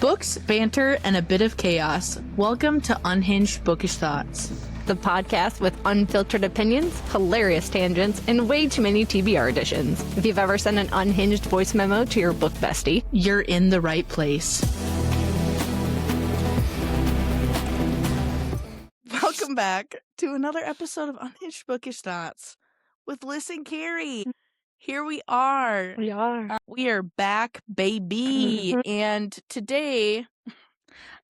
Books, banter, and a bit of chaos. Welcome to Unhinged Bookish Thoughts, the podcast with unfiltered opinions, hilarious tangents, and way too many TBR editions. If you've ever sent an unhinged voice memo to your book bestie, you're in the right place. Welcome back to another episode of Unhinged Bookish Thoughts with Liz and Carrie. Here we are. We are back, baby. And today,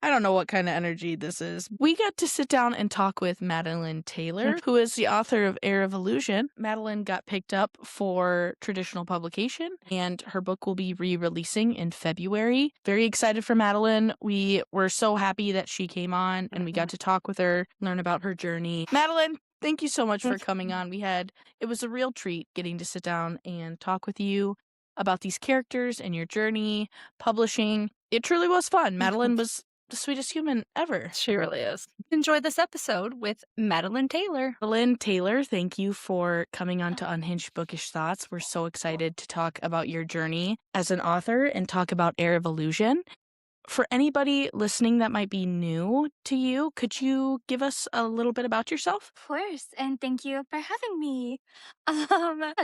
I don't know what kind of energy this is. We got to sit down and talk with Madeline Taylor, who is the author of Heir of Illusion. Madeline got picked up for traditional publication, and her book will be re-releasing in February. Very excited for Madeline. We were so happy that she came on, and we got to talk with her, learn about her journey. Madeline, thank you so much for coming on. It was a real treat getting to sit down and talk with you about these characters and your journey, publishing. It truly was fun. Madeline was the sweetest human ever. She really is. Enjoy this episode with Madeline Taylor. Madeline Taylor, thank you for coming on to Unhinged Bookish Thoughts. We're so excited to talk about your journey as an author and talk about Heir of Illusion. For anybody listening that might be new to you, could you give us a little bit about yourself? Of course, and thank you for having me.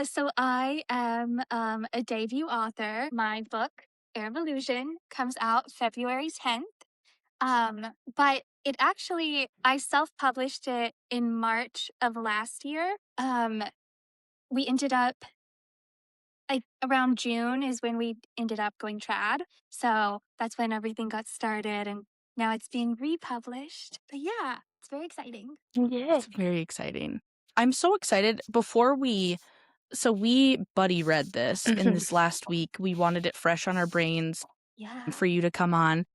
So I am a debut author. My book, Heir of Illusion, comes out February 10th. But it actually, I self-published it in March of last year. We ended up, around June is when we ended up going trad. So that's when everything got started, and now it's being republished. But yeah, it's very exciting. Yeah. It's very exciting. I'm so excited. We buddy read this in this last week. We wanted it fresh on our brains for you to come on.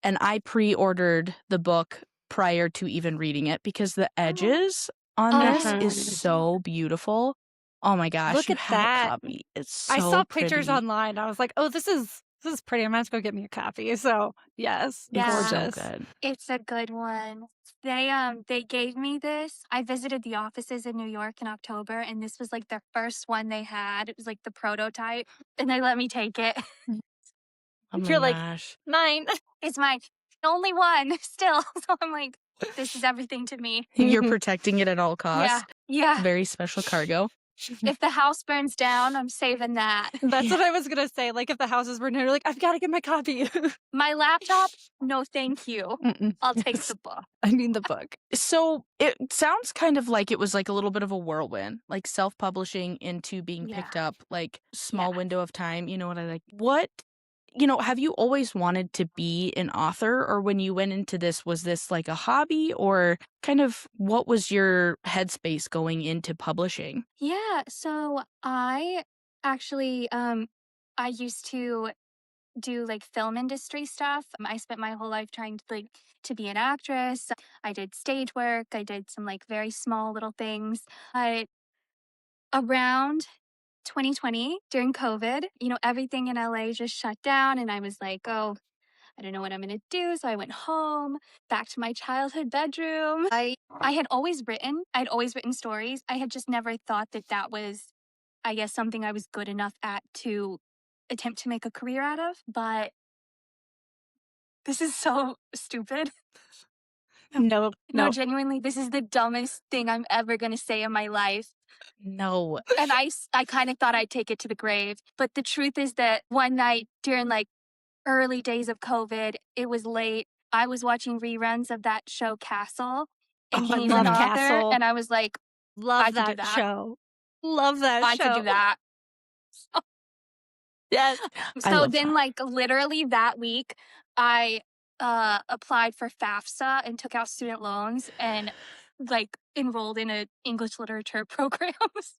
And I pre-ordered the book prior to even reading it because the edges on this is so beautiful. Oh my gosh. Look at that. A copy. It's so I saw pretty. pictures online. I was like, oh, this is pretty. I'm going to go get me a copy. So yes, Yeah. gorgeous. So good. It's a good one. They gave me this. I visited the offices in New York in October, and this was like the first one they had. It was like the prototype, and they let me take it. Oh my You're like, gosh. mine. It's my only one still. So I'm like, this is everything to me. You're protecting it at all costs. Yeah. Very special cargo. If the house burns down, I'm saving that. That's what I was going to say. Like, if the house is burned down, you're like, I've got to get my copy. My laptop, no thank you. I'll take the book. I mean the book. So it sounds kind of like it was like a little bit of a whirlwind, like self-publishing into being picked up, like small window of time. You know what I like? Have you always wanted to be an author, or when you went into this, was this like a hobby, or kind of what was your headspace going into publishing? Yeah, so I actually, I used to do like film industry stuff. I spent my whole life trying to be an actress. I did stage work. I did some like very small little things. But around 2020 during COVID, everything in LA just shut down, and I was like, oh, I don't know what I'm going to do. So I went home, back to my childhood bedroom. I had always written. I'd always written stories. I had just never thought that was, I guess, something I was good enough at to attempt to make a career out of. But this is so stupid. No. Genuinely, this is the dumbest thing I'm ever going to say in my life. No. And I kind of thought I'd take it to the grave. But the truth is that one night during like early days of COVID, it was late. I was watching reruns of that show Castle, and he's an author, Castle. and I was like, Love that show. Love that I show. could do that. Yes. So then, like literally that week, I applied for FAFSA and took out student loans and like enrolled in an English literature program.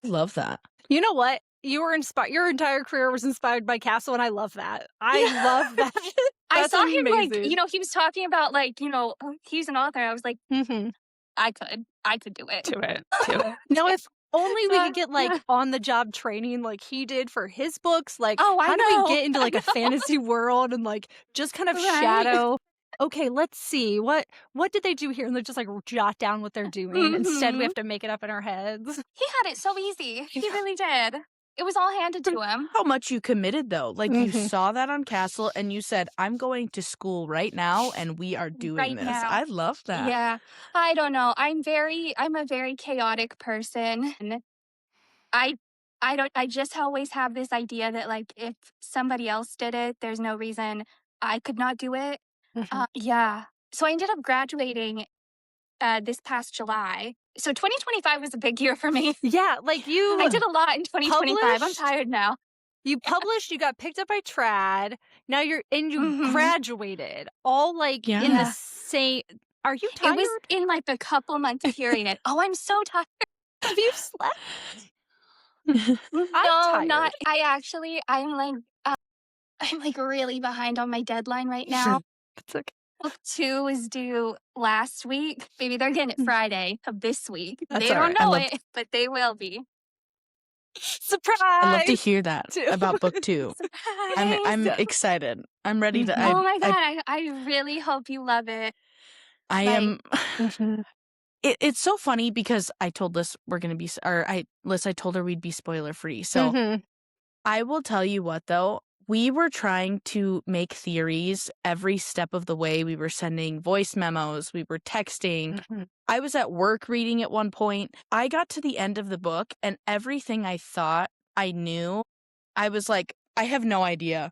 Love that. You know what? You were inspired. Your entire career was inspired by Castle, and I love that. I love that. I saw him amazing. like, he was talking about like, he's an author. I was like, I could do it. Do it. No, if only we could get like on the job training like he did for his books. Like, how do we get into like a fantasy world and like just kind of shadow? Okay, let's see. What did they do here? And they just like jot down what they're doing. Instead, we have to make it up in our heads. He had it so easy. He really did. It was all handed to him. How much you committed, though. Like, you saw that on Castle, and you said, I'm going to school right now, and we are doing this. Now. I love that. Yeah. I don't know. I'm a very chaotic person. And I just always have this idea that, like, if somebody else did it, there's no reason I could not do it. Yeah. So I ended up graduating this past July. So 2025 was a big year for me. Yeah, like I did a lot in 2025. I'm tired now. You published, you got picked up by Trad. Now you graduated. All like in the same. Are you tired? It was in like a couple month period. Oh, I'm so tired. Have you slept? No, tired. not. I'm like really behind on my deadline right now. That's okay. Book 2 is due last week. Maybe they're getting it Friday of this week. That's they all don't right. know it, but they will be. Surprise! I love to hear that about book 2. Surprise! I'm excited. I'm ready to. Oh my God, I really hope you love it. I am. It's so funny because I told Liz we're gonna be, or Liz, I told her we'd be spoiler free. So I will tell you what, though. We were trying to make theories every step of the way. We were sending voice memos. We were texting. I was at work reading at one point. I got to the end of the book, and everything I thought I knew, I was like, I have no idea.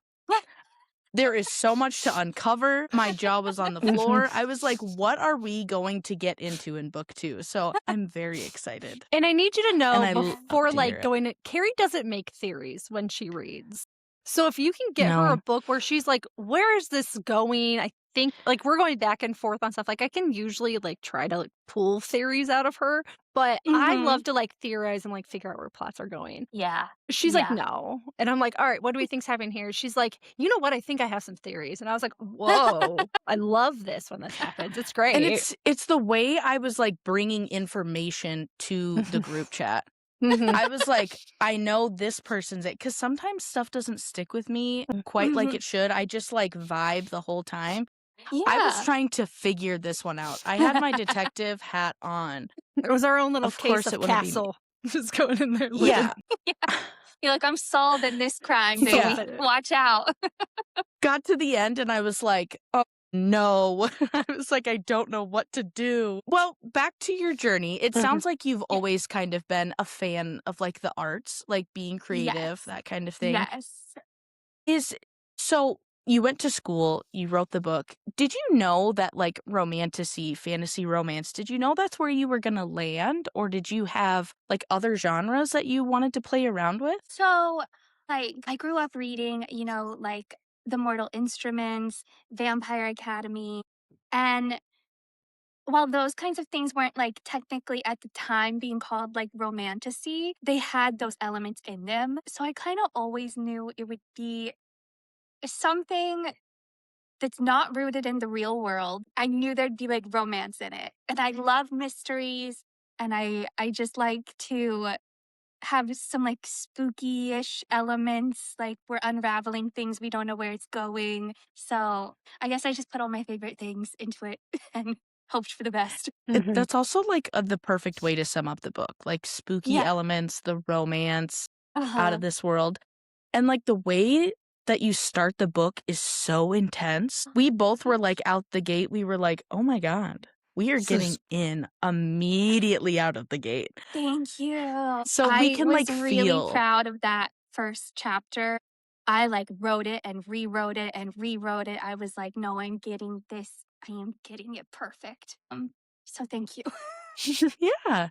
There is so much to uncover. My jaw was on the floor. I was like, what are we going to get into in book 2? So I'm very excited. And I need you to know before like going to, Carrie doesn't make theories when she reads. So if you can get her a book where she's like, where is this going? I think like we're going back and forth on stuff. Like I can usually like try to like pull theories out of her, but I love to like theorize and like figure out where plots are going. Yeah. She's like, no. And I'm like, all right, what do we think's happening here? She's like, you know what? I think I have some theories. And I was like, whoa, I love this when this happens. It's great. And it's the way I was like bringing information to the group chat. I was like, I know this person's it, because sometimes stuff doesn't stick with me quite like it should. I just like vibe the whole time. Yeah. I was trying to figure this one out. I had my detective hat on. It was our own little case of Castle. Just going in there. Yeah. You're like, I'm solving this crime, baby. Yeah. Watch out. Got to the end and I was like, oh no. I was like, I don't know what to do. Well, back to your journey. It sounds like you've always kind of been a fan of like the arts, like being creative, that kind of thing. Yes. So you went to school, you wrote the book. Did you know that like romantasy, fantasy romance, did you know that's where you were going to land? Or did you have like other genres that you wanted to play around with? So like I grew up reading, you know, like The Mortal Instruments, Vampire Academy. And while those kinds of things weren't like technically at the time being called like romantasy, they had those elements in them. So I kind of always knew it would be something that's not rooted in the real world. I knew there'd be like romance in it. And I love mysteries, and I just like to have some like spooky-ish elements, like we're unraveling things, we don't know where it's going. So I guess I just put all my favorite things into it and hoped for the best. That's also like the perfect way to sum up the book, like spooky elements, the romance, out of this world. And like the way that you start the book is so intense. We both were like out the gate. We were like, oh my God, we are getting in immediately out of the gate. Thank you. So we can like feel. I was really proud of that first chapter. I like wrote it and rewrote it and rewrote it. I was like, no, I'm getting this. I am getting it perfect. So thank you. Yeah,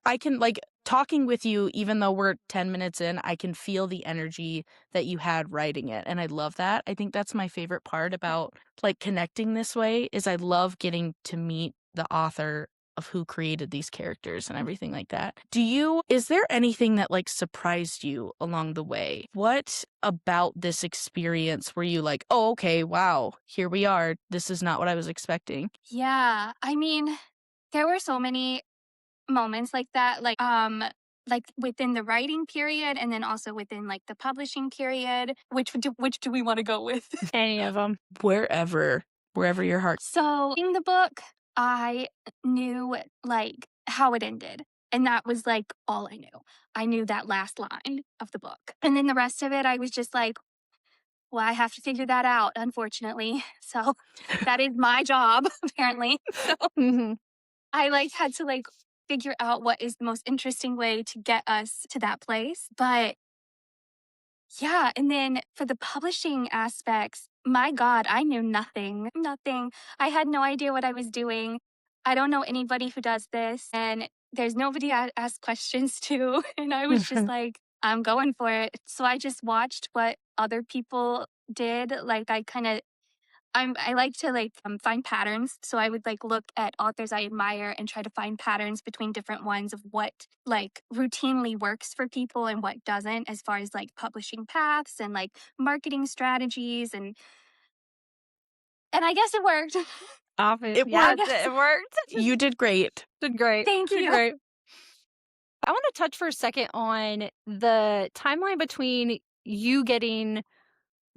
I can like talking with you, even though we're 10 minutes in, I can feel the energy that you had writing it. And I love that. I think that's my favorite part about like connecting this way is I love getting to meet the author of who created these characters and everything like that. Is there anything that like surprised you along the way? What about this experience were you like, oh, okay, wow, here we are. This is not what I was expecting. Yeah, I mean, there were so many moments like that, like within the writing period and then also within like the publishing period. Which do we want to go with? Any of them. Wherever your heart. So in the book, I knew like how it ended. And that was like all I knew. I knew that last line of the book. And then the rest of it, I was just like, well, I have to figure that out, unfortunately. So that is my job, apparently. So I like had to like figure out what is the most interesting way to get us to that place. But yeah, and then for the publishing aspects, my God, I knew nothing. I had no idea what I was doing. I don't know anybody who does this, and there's nobody I ask questions to. And I was just like, I'm going for it. So I just watched what other people did. Like I like to find patterns. So I would like look at authors I admire and try to find patterns between different ones of what like routinely works for people and what doesn't, as far as like publishing paths and like marketing strategies, and I guess it worked. It worked. You did great. Did great. Thank you. Great. I want to touch for a second on the timeline between you getting,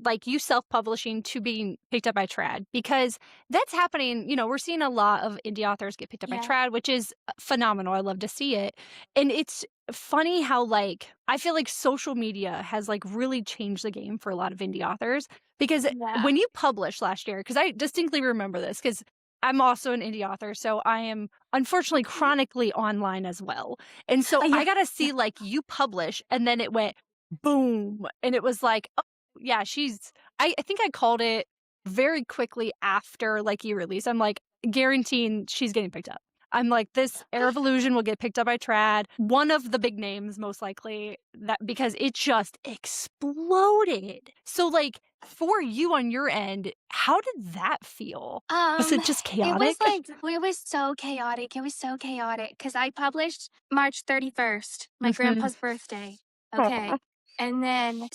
like, you self-publishing to being picked up by trad, because that's happening. You know, we're seeing a lot of indie authors get picked up by trad, which is phenomenal. I love to see it. And it's funny how, like, I feel like social media has like really changed the game for a lot of indie authors, because when you published last year, because I distinctly remember this, because I'm also an indie author, so I am unfortunately chronically online as well. And so I got to see like you publish, and then it went boom, and it was like, oh, yeah, I think I called it very quickly after like you release. I'm like, guaranteeing she's getting picked up. I'm like, this Heir of Illusion will get picked up by trad. One of the big names, most likely, that because it just exploded. So like, for you on your end, how did that feel? Was it just chaotic? It was so chaotic. It was so chaotic because I published March 31st, my grandpa's birthday. Okay. And then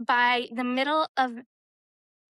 by the middle of,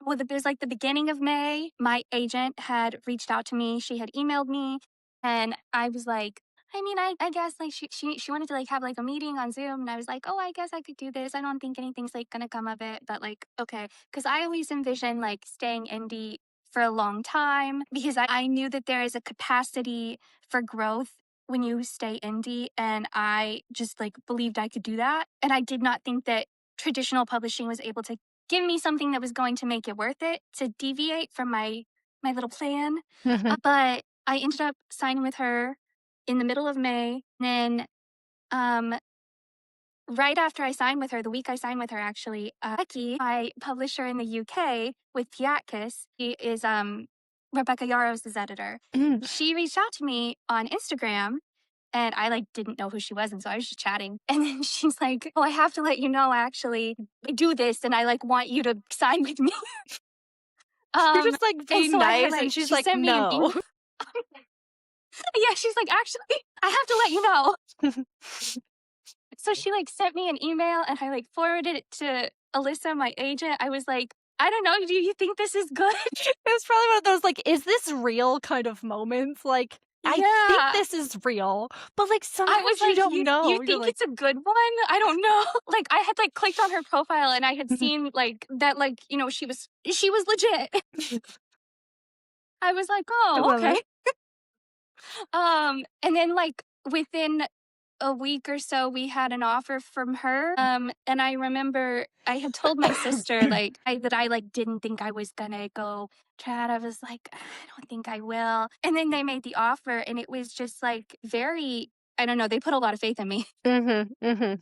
well, it was like the beginning of May, my agent had reached out to me. She had emailed me, and I was like, I mean, I guess like she wanted to like have like a meeting on Zoom, and I was like, oh, I guess I could do this. I don't think anything's like gonna come of it, but like, okay. Because I always envisioned like staying indie for a long time, because I knew that there is a capacity for growth when you stay indie, and I just like believed I could do that. And I did not think that traditional publishing was able to give me something that was going to make it worth it to deviate from my little plan. But I ended up signing with her in the middle of May. Then right after I signed with her, the week I signed with her, actually, Becky, my publisher in the UK with Piatkis, she is Rebecca Yarrow's editor. She reached out to me on Instagram, and I like didn't know who she was, and so I was just chatting. And then she's like, "Oh, I have to let you know, actually, I do this, and I like want you to sign with me." You're just like being nice, and she's like, "No." Yeah, she's like, "Actually, I have to let you know." So she like sent me an email, and I like forwarded it to Alyssa, my agent. I was like, I don't know, do you think this is good? It was probably one of those like, is this real kind of moments? Like, I think this is real, but like sometimes you don't know. You think it's a good one? I don't know. Like I had like clicked on her profile, and I had seen like that, like, you know, she was legit. I was like, oh, okay. And then like within a week or so, we had an offer from her. And I remember I had told my sister like that I like didn't think I was gonna go trad. I was like, I don't think I will. And then they made the offer, and it was just like very, I don't know, they put a lot of faith in me. And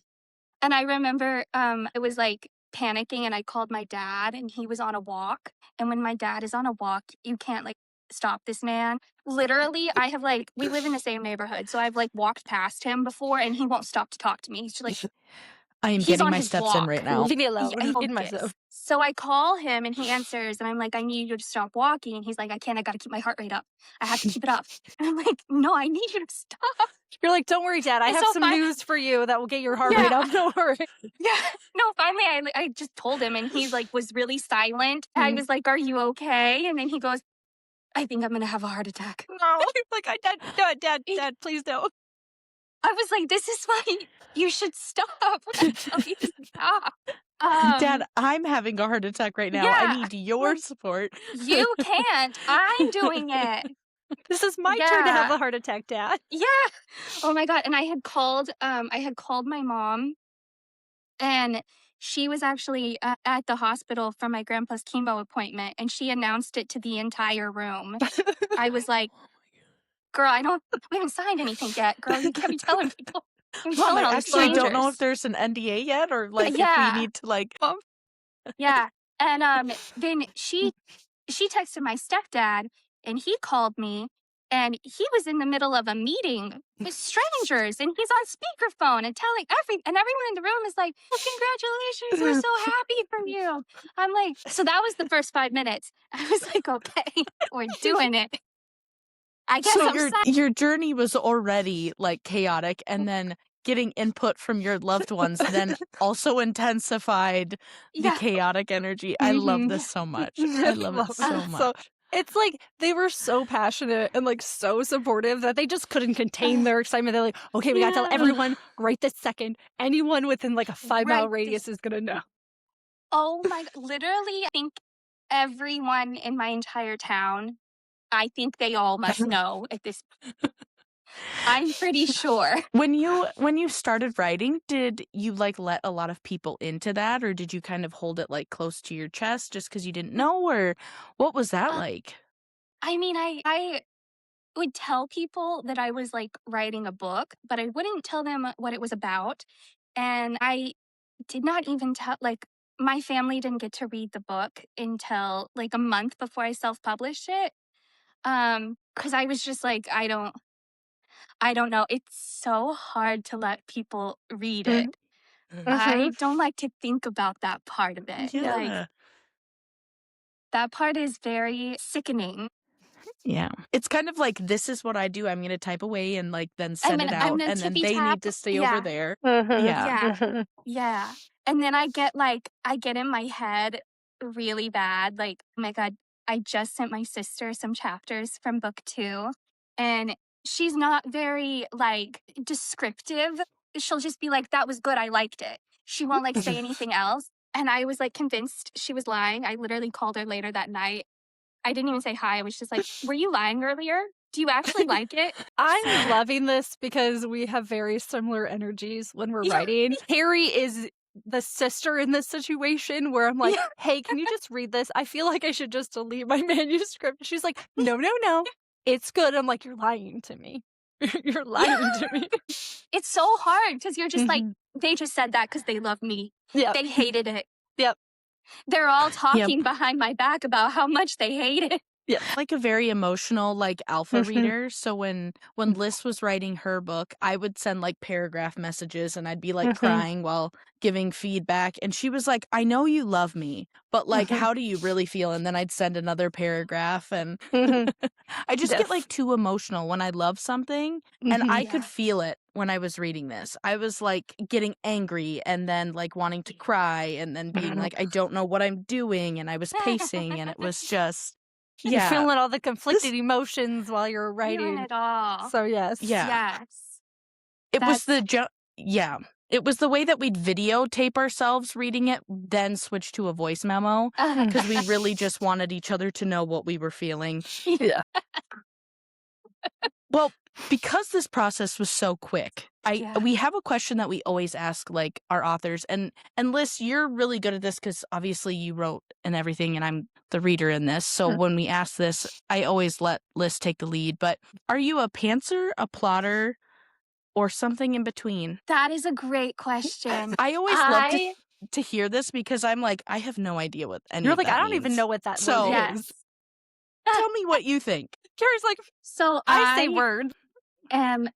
I remember I was like panicking, and I called my dad, and he was on a walk. And when my dad is on a walk, you can't like stop this man. Literally, I have like, we live in the same neighborhood, so I've like walked past him before, and he won't stop to talk to me. He's just like, I am getting my steps in right now. Leave me alone. In myself. So I call him, and he answers, and I'm like, I need you to stop walking. And he's like, I can't. I got to keep my heart rate up. I have to keep it up. And I'm like, no, I need you to stop. You're like, don't worry, Dad. I have some news for you that will get your heart rate up. Don't worry. Yeah. No, finally, I just told him, and he like was really silent. I was like, are you okay? And then he goes, I think I'm going to have a heart attack. No. Like, Dad, please don't. I was like, this is why you should stop. Please stop. Dad, I'm having a heart attack right now. I need your support. You can't. I'm doing it. This is my turn to have a heart attack, Dad. Yeah. Oh my God. And I had called my mom, and she was actually at the hospital for my grandpa's chemo appointment, and she announced it to the entire room. I was like, girl, we haven't signed anything yet. Girl, you can't be telling people. Mom, I actually don't know if there's an NDA yet, or like if we need to like. Yeah. And then she texted my stepdad, and he called me, and he was in the middle of a meeting with strangers, and he's on speakerphone and telling everyone in the room is like, well, congratulations, we're so happy for you. I'm like, so that was the first 5 minutes. I was like, okay, we're doing it. I guess so your journey was already like chaotic, and then getting input from your loved ones then also intensified the chaotic energy. I love this so much. I love it so much. So, it's like they were so passionate and like so supportive that they just couldn't contain their excitement. They're like, okay, we gotta tell everyone right this second. Anyone within like a 5-mile radius is gonna know. Oh my, literally, I think everyone in my entire town, I think they all must know at this point. I'm pretty sure. When you started writing, did you like let a lot of people into that, or did you kind of hold it like close to your chest just because you didn't know, or what was that like? I mean, I would tell people that I was like writing a book, but I wouldn't tell them what it was about. And I did not even tell, like, my family didn't get to read the book until like a month before I self-published it. Because I was just like, I don't know. It's so hard to let people read it. I don't like to think about that part of it. Yeah. Like, that part is very sickening. Yeah. It's kind of like, this is what I do. I'm going to type away and like then send it out, and then they need to stay over there. Yeah. And then I get in my head really bad. Like, oh my God, I just sent my sister some chapters from book 2, and she's not very like descriptive. She'll just be like, that was good, I liked it. She won't like say anything else. And I was like convinced she was lying. I literally called her later that night. I didn't even say hi. I was just like, were you lying earlier? Do you actually like it? I'm loving this because we have very similar energies when we're writing. Harry is the sister in this situation where I'm like, hey, can you just read this? I feel like I should just delete my manuscript. She's like, no, it's good. I'm like, you're lying to me. You're lying to me. It's so hard because you're just like, they just said that because they love me. Yeah. They hated it. Yep. They're all talking behind my back about how much they hate it. Yeah, like a very emotional like alpha reader. So when Liz was writing her book, I would send like paragraph messages, and I'd be like crying while giving feedback, and she was like, I know you love me, but like how do you really feel? And then I'd send another paragraph, and I just get like too emotional when I love something, and I could feel it when I was reading this. I was like getting angry and then like wanting to cry and then being like, I don't know what I'm doing, and I was pacing, and it was just You're feeling all the conflicted emotions while you're writing. Feeling it all. So yes. It was it was the way that we'd videotape ourselves reading it, then switch to a voice memo, because we really just wanted each other to know what we were feeling. Yeah. Well, because this process was so quick, we have a question that we always ask like our authors, and Liz, you're really good at this because obviously you wrote and everything, and I'm the reader in this. So when we ask this, I always let Liz take the lead. But are you a pantser, a plotter, or something in between? That is a great question. I always love to hear this because I'm like, I have no idea what any You're of like, that I don't means. even know what that So word is. Tell me what you think. Carrie's like, so I say words. I'm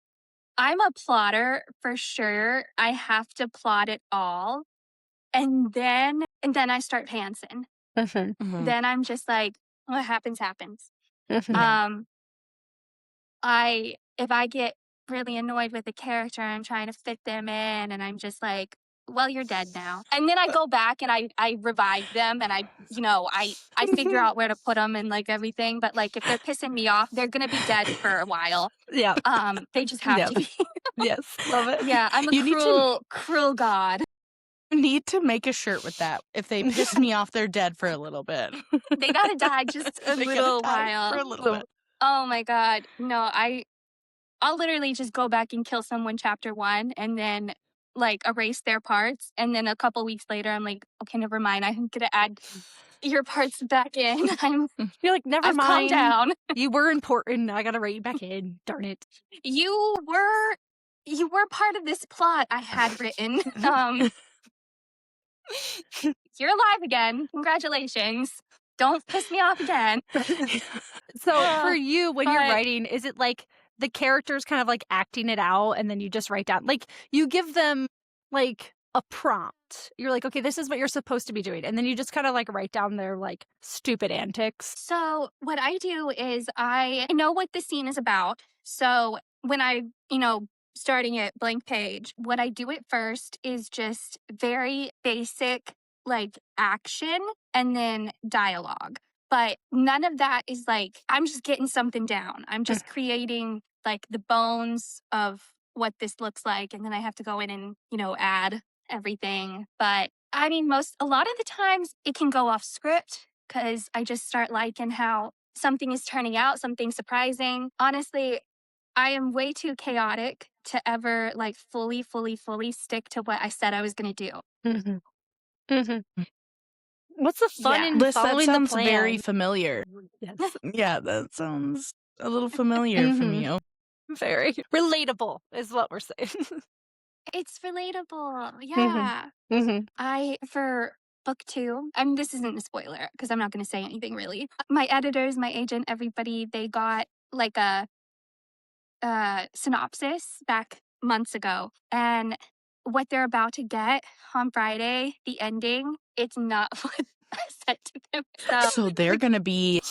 a plotter for sure. I have to plot it all. And then I start pantsing. Then I'm just like, what happens, happens. If I get really annoyed with the character, I'm trying to fit them in, and I'm just like, well, you're dead now. And then I go back and I revive them, and I figure out where to put them and like everything. But like if they're pissing me off, they're gonna be dead for a while. Yeah. They just have to be. Yes, love it. Yeah, I'm a cruel god. You need to make a shirt with that. If they piss me off, they're dead for a little bit. They gotta die just a little while. For a little bit. Oh my God. No, I'll literally just go back and kill someone chapter 1 and then like erase their parts. And then a couple weeks later, I'm like, okay, never mind. I'm going to add your parts back in. You're like, never I've calmed mind. down. You were important. I got to write you back in. Darn it. You were part of this plot I had written. You're alive again. Congratulations. Don't piss me off again. So for you, when you're writing, is it like the characters kind of like acting it out and then you just write down, like you give them like a prompt. You're like, okay, this is what you're supposed to be doing. And then you just kind of like write down their like stupid antics. So what I do is I know what the scene is about. So when I, starting it blank page, what I do at first is just very basic like action and then dialogue. But none of that is like, I'm just getting something down. I'm just creating like the bones of what this looks like. And then I have to go in and, add everything. But I mean, a lot of the times it can go off script because I just start liking how something is turning out, something surprising. Honestly, I am way too chaotic to ever like fully stick to what I said I was going to do. What's the fun in Liz, following that the sounds plan? very familiar. Yes. Yeah, that sounds a little familiar from you. Very relatable is what we're saying. It's relatable. Yeah. For book 2, I mean, this isn't a spoiler because I'm not going to say anything really. My editors, my agent, everybody, they got like a synopsis back months ago. And what they're about to get on Friday, the ending, it's not what I said to them. So they're going to be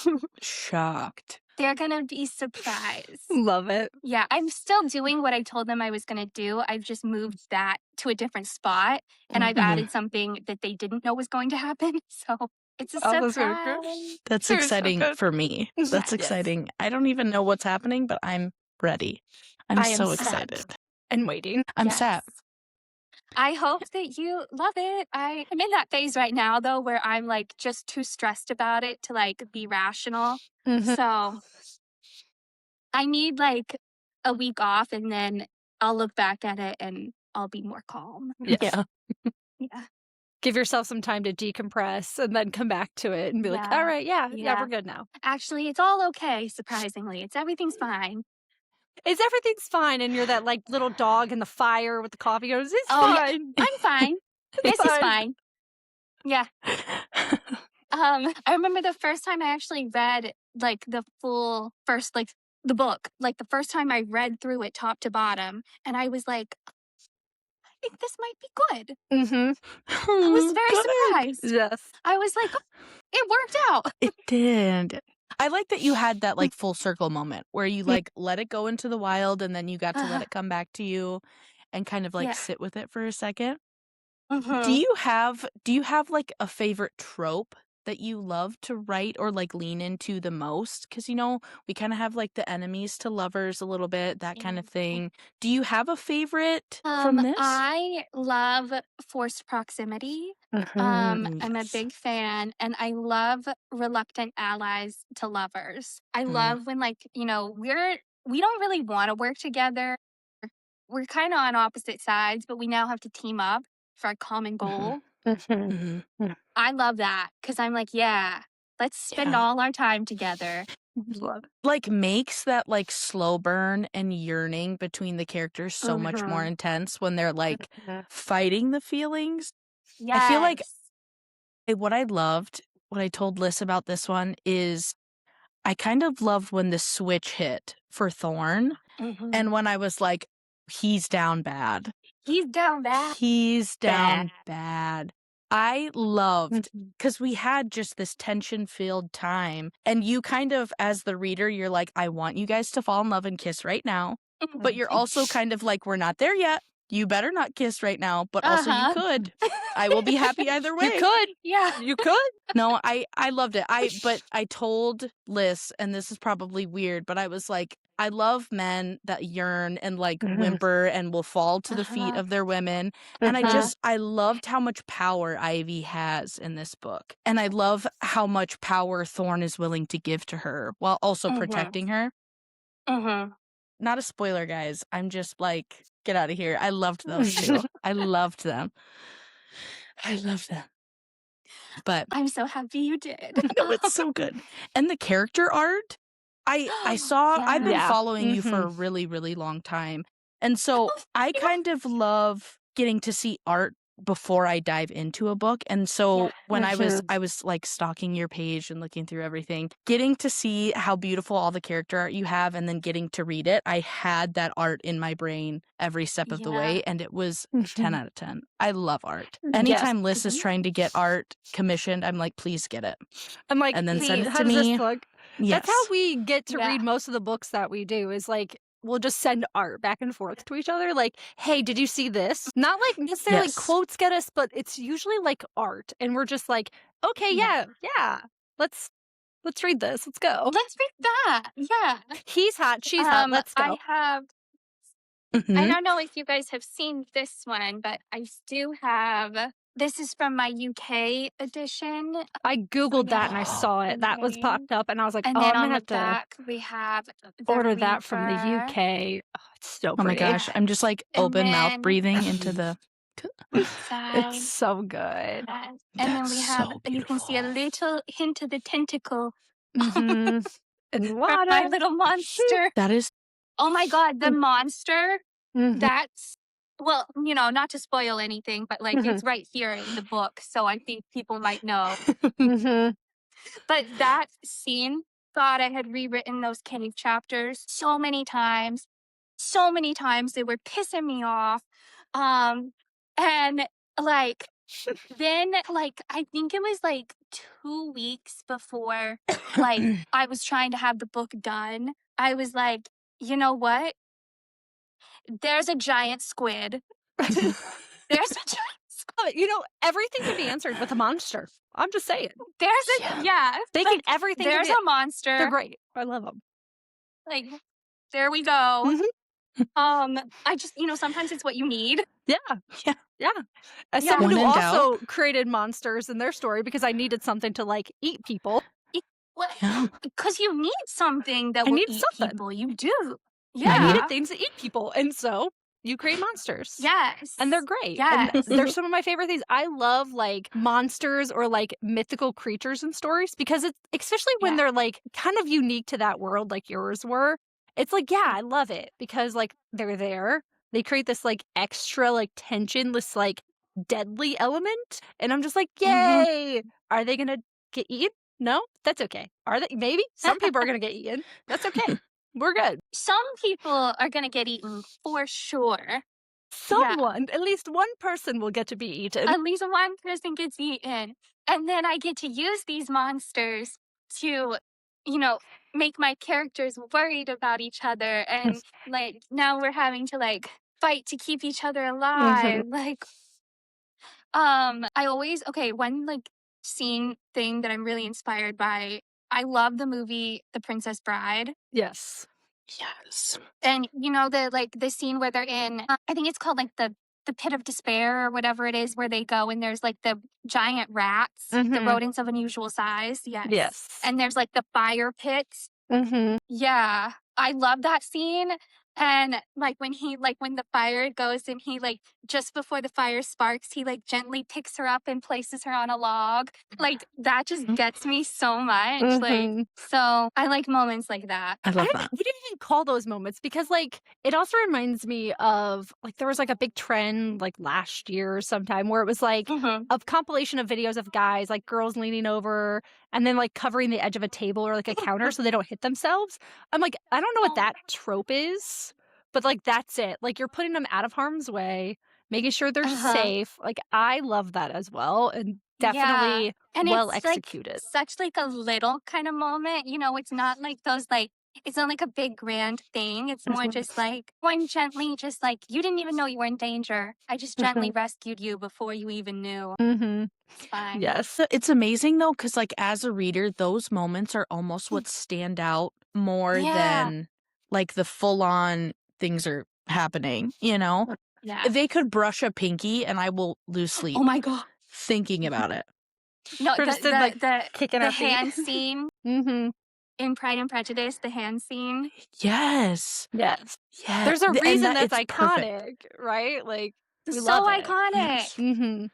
shocked. They're going to be surprised. Love it. Yeah, I'm still doing what I told them I was going to do. I've just moved that to a different spot. And I've added something that they didn't know was going to happen. So it's a surprise. That's exciting for me. That's exciting. I don't even know what's happening, but I'm ready. I'm so excited. And waiting. I'm set. I hope that you love it. I'm in that phase right now, though, where I'm like just too stressed about it to like be rational. So I need like a week off and then I'll look back at it and I'll be more calm. Yeah. Give yourself some time to decompress and then come back to it and be like, all right, yeah, we're good now. Actually, it's all okay, surprisingly. Everything's fine. Everything's fine. And you're that like little dog in the fire with the coffee goes, it's fine. Yeah. I'm fine. This is fine. Yeah. I remember the first time I actually read like the full first, like the book, like the first time I read through it top to bottom. And I was like, I think this might be good. I was very surprised. Yes. I was like, it worked out. It did. I like that you had that like full circle moment where you like let it go into the wild and then you got to let it come back to you and kind of like sit with it for a second. Do you have like a favorite trope that you love to write or like lean into the most? Because we kind of have like the enemies to lovers a little bit, that kind of thing. Do you have a favorite from this? I love forced proximity. I'm a big fan, and I love reluctant allies to lovers. I love when like we don't really want to work together. We're kind of on opposite sides, but we now have to team up for a common goal. I love that because I'm like, let's spend all our time together. Love it. Like makes that like slow burn and yearning between the characters so much more intense when they're like fighting the feelings. Yes. I feel like what I told Liz about this one is I kind of loved when the switch hit for Thorn and when I was like, he's down bad. He's down bad. He's down bad. I loved, because we had just this tension-filled time, and you kind of, as the reader, you're like, I want you guys to fall in love and kiss right now, but you're also kind of like, we're not there yet. You better not kiss right now, but also you could. I will be happy either way. You could. Yeah. You could. No, I loved it. But I told Liz, and this is probably weird, but I was like, I love men that yearn and like whimper and will fall to the feet of their women. And I loved how much power Ivy has in this book. And I love how much power Thorne is willing to give to her while also protecting her. Not a spoiler, guys. I'm just like, get out of here. I loved those two. I loved them. I loved them. But I'm so happy you did. no, it's so good. And the character art, I saw, I've been following you for a really, really long time. And so I kind of love getting to see art before I dive into a book. And so when I was like stalking your page and looking through everything, getting to see how beautiful all the character art you have and then getting to read it, I had that art in my brain every step of the way, and it was 10 out of 10. I love art. Anytime Liz is trying to get art commissioned, I'm like, please get it. I'm like, and then send it how to does me. this look? Yes. That's how we get to read most of the books that we do, is like, we'll just send art back and forth to each other. Like, hey, did you see this? Not like necessarily quotes get us, but it's usually like art. And we're just like, okay, yeah. Let's read this. Let's go. Let's read that. Yeah. He's hot. She's hot. Let's go. I have... I don't know if you guys have seen this one, but I do have... This is from my UK edition. I Googled that and I saw it. That was popped up and I was like, and oh, then I'm on going to the have to back, we have order that from the UK. Oh, it's so pretty. Oh my gosh. I'm just like open mouth breathing into the... It's so good. And then we have, you can see a little hint of the tentacle. And water. My little monster. That is... Oh my God, the monster. That's... Well, you know, not to spoil anything, but like it's right here in the book, so I think people might know. But that scene, God, I had rewritten those cave chapters so many times. So many times they were pissing me off. And like, then like, I think it was like 2 weeks before like I was trying to have the book done. I was like, you know what? There's a giant squid. There's a giant squid. You know, everything can be answered with a monster. I'm just saying. There's a, They can everything. There's a monster. They're great. I love them. Like, there we go. I just, you know, sometimes it's what you need. Yeah. As someone who also created monsters in their story because I needed something to like eat people. Because you need something that will eat people. You do. Yeah. I needed things to eat people. And so you create monsters. Yes. And they're great. Yes. And they're some of my favorite things. I love like monsters or like mythical creatures in stories because it's especially when they're like kind of unique to that world like yours were. It's like, I love it because like they're there. They create this like extra like tension, this like deadly element. And I'm just like, yay. Are they going to get eaten? No, that's okay. Are they? Maybe some people are going to get eaten. That's okay. We're good. Some people are going to get eaten for sure. Someone, at least one person will get to be eaten. At least one person gets eaten. And then I get to use these monsters to, you know, make my characters worried about each other. And like now we're having to like fight to keep each other alive. Like, I always, one like scene thing that I'm really inspired by. I love the movie The Princess Bride. Yes. And you know the scene where they're in, I think it's called like the pit of despair or whatever it is, where they go and there's like the giant rats, the rodents of unusual size. Yes. And there's like the fire pits. Yeah. I love that scene. And like when the fire goes and he like just before the fire sparks, he like gently picks her up and places her on a log. Like that just gets me so much. Like, so I like moments like that. I love that. We didn't even call those moments because like it also reminds me of like there was like a big trend like last year or sometime where it was like a compilation of videos of guys like girls leaning over and then like covering the edge of a table or like a counter so they don't hit themselves. I'm like, I don't know what that trope is, but like that's it. Like you're putting them out of harm's way, making sure they're safe. Like I love that as well, and definitely and well it's executed. Like, such like a little kind of moment, you know. It's not like those like. It's not like a big grand thing. It's more just like going gently, just like you didn't even know you were in danger. I just gently rescued you before you even knew. It's fine. Yes. It's amazing though, because like as a reader, those moments are almost what stand out more than like the full-on things are happening, you know? Yeah. They could brush a pinky and I will lose sleep Oh my God. thinking about it. No, Kristen, like, kicking the our feet. hand scene Mm-hmm. in Pride and Prejudice, the hand scene. Yes. Yes. Yeah. There's a reason that's it's iconic, perfect. right? Like, we So love it. iconic. Yes. Mm-hmm.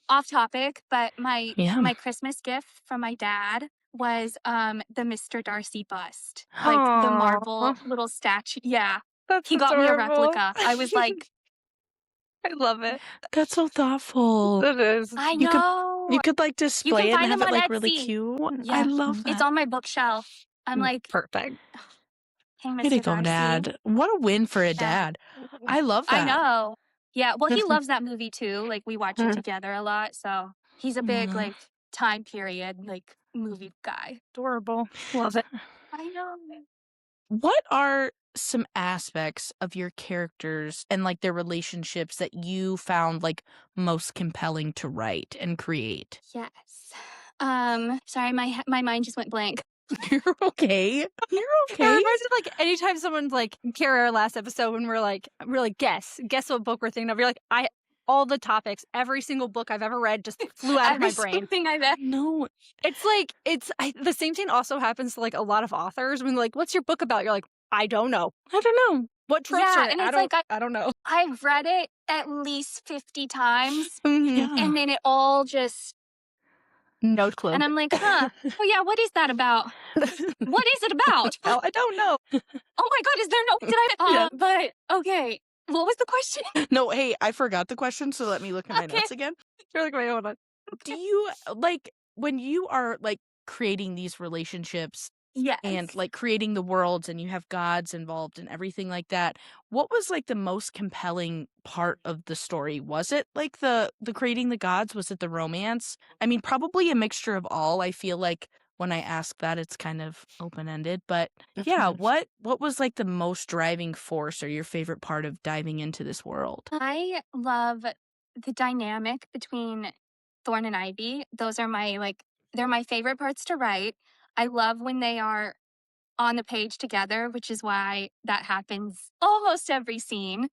Off topic, but my Yeah. Christmas gift from my dad was the Mr. Darcy bust. Like the Aw. marble little statue. Yeah. That's He got me a adorable. replica. I was like, I love it. That's so thoughtful. It is. I You know. could like display it and find have them it on like really Etsy. cute. Yeah. I love that. It's on my bookshelf. I'm like, perfect. hey, Way to Mr. go, Darcy. Dad. What a win for a dad. I love that. I know. Yeah. Well, he loves that movie too. Like we watch it together a lot. So he's a big like time period like movie guy. Adorable. Love it. I know. What are some aspects of your characters and like their relationships that you found like most compelling to write and create? Yes. Sorry, my mind just went blank. You're okay. You're It okay. reminds me of like anytime someone's like, Carrie, our last episode when we're like, guess what book we're thinking of. You're like, all the topics, every single book I've ever read just flew out of my brain. Thing I've ever. No. It's like, the same thing also happens to like a lot of authors when like, what's your book about? You're like, I don't know. I don't know. What tropes Yeah, are and it? it's I don't know. I've read it at least 50 times, Yeah. and then it all just. No clue. And I'm like, huh? Oh yeah, what is that about? What is it about? Oh, I don't know. Oh my God, is there no? Did I? Yeah. But okay, what was the question? No, hey, I forgot the question, so let me look at my notes again. You're like, wait, hold on. Do you like when you are like creating these relationships Yes. and like creating the worlds and you have gods involved and everything like that, what was like the most compelling part of the story? Was it like the creating the gods? Was it the romance? I mean, probably a mixture of all. I feel like when I ask that, it's kind of open-ended, but yeah, what was like the most driving force or your favorite part of diving into this world? I love the dynamic between Thorn and Ivy. Those are they're my favorite parts to write. I love when they are on the page together, which is why that happens almost every scene.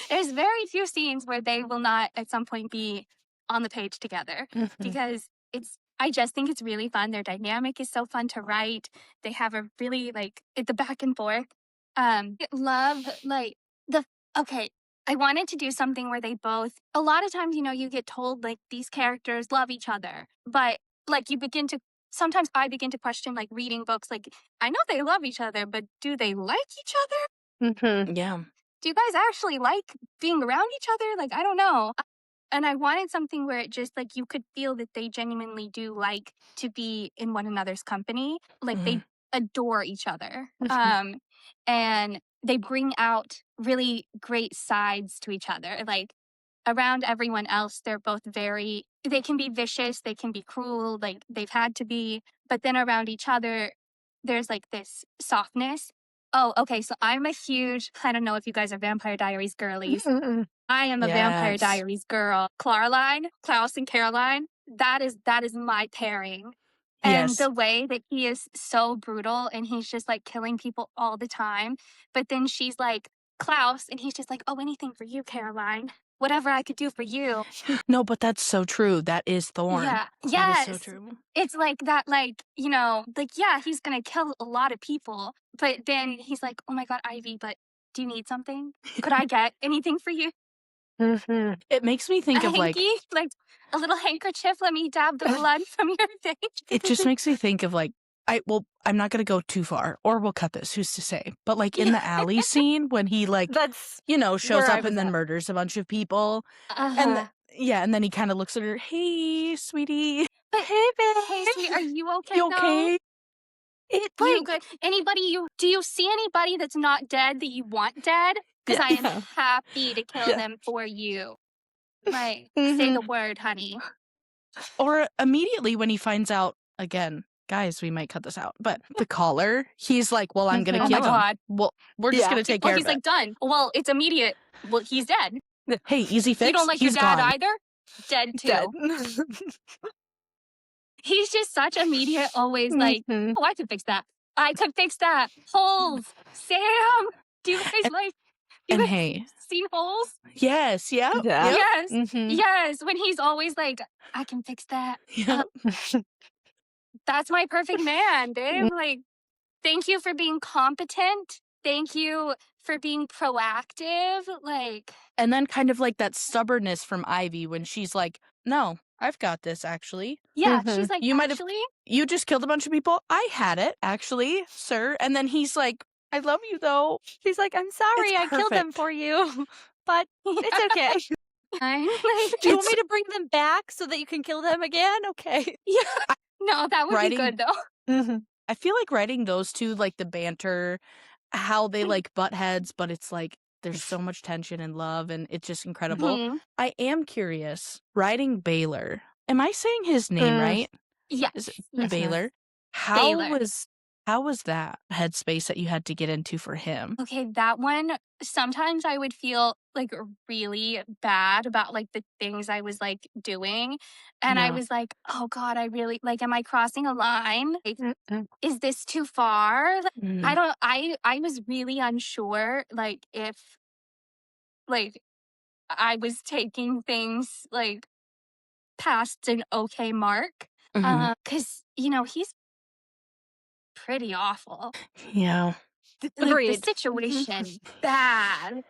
There's very few scenes where they will not at some point be on the page together because I just think it's really fun. Their dynamic is so fun to write. They have a really the back and forth. Love I wanted to do something where they both, a lot of times, you get told like these characters love each other, but like sometimes I begin to question like reading books, like I know they love each other, but do they like each other? Yeah. Do you guys actually like being around each other? Like, I don't know. And I wanted something where it just like you could feel that they genuinely do like to be in one another's company. Like they adore each other. And they bring out really great sides to each other. Like around everyone else, they're both they can be vicious, they can be cruel, like they've had to be. But then around each other, there's like this softness. Oh, okay. So I'm a huge, I don't know if you guys are Vampire Diaries girlies. I am a Vampire Diaries girl. Klaus and Caroline, that is my pairing. And the way that he is so brutal and he's just like killing people all the time. But then she's like, Klaus, and he's just like, oh, anything for you, Caroline. Whatever I could do for you. No, but that's so true. That is Thorn. Yeah. That Yes. is so true. It's like that, yeah, he's going to kill a lot of people. But then he's like, oh my God, Ivy, but do you need something? Could I get anything for you? It makes me think of hanky? Like a little handkerchief, let me dab the blood from your face. It just makes me think of like, I'm not going to go too far or we'll cut this, who's to say, but like in the alley scene when he shows up and then murders a bunch of people. And and then he kind of looks at her, hey, sweetie. But hey, babe. Hey, sweetie, are you okay? You okay? You good? Do you see anybody that's not dead that you want dead? Because I am happy to kill them for you. Like, say the word, honey. Or immediately when he finds out, again, guys, we might cut this out, but the collar, he's like, well, I'm going to kill him. God. Well, we're just going to take care of it. He's like, done. Well, it's immediate. Well, he's dead. Hey, easy fix. You don't like he's your dad gone. either? Dead too. He's just such immediate, always like, oh, I can fix that. I could fix that. Holes. Sam, do you guys see holes? Yes, yep. Yes. Mhm. Yes. When he's always like, I can fix that. Yep. That's my perfect man, babe. Like, thank you for being competent. Thank you for being proactive. Like, And then kind of like that stubbornness from Ivy when she's like, no, I've got this actually. yeah, she's like, You actually, you just killed a bunch of people. I had it, actually, sir. And then he's like, I love you though. She's like, I'm sorry It's I killed them perfect. for you, but it's okay. Do you want me to bring them back so that you can kill them again? Okay. yeah. No, that would be Writing- good though. I feel like writing those two, like the banter, how they like butt heads, but it's like there's so much tension and love, and it's just incredible. Mhm. I am curious. Writing Baylor. Am I saying his name right? Yes. Is it Yes. Baylor? Baylor. How was that headspace that you had to get into for him? Okay, that one, sometimes I would feel like really bad about like the things I was like doing. And I Yeah. was like, oh God, I really like, am I crossing a line? Like, is this too far? Like, Mm. I was really unsure, like, if like I was taking things like past an okay mark. Mhm. Cause, you know, he's pretty awful. Yeah. Like, the Agreed. situation, bad.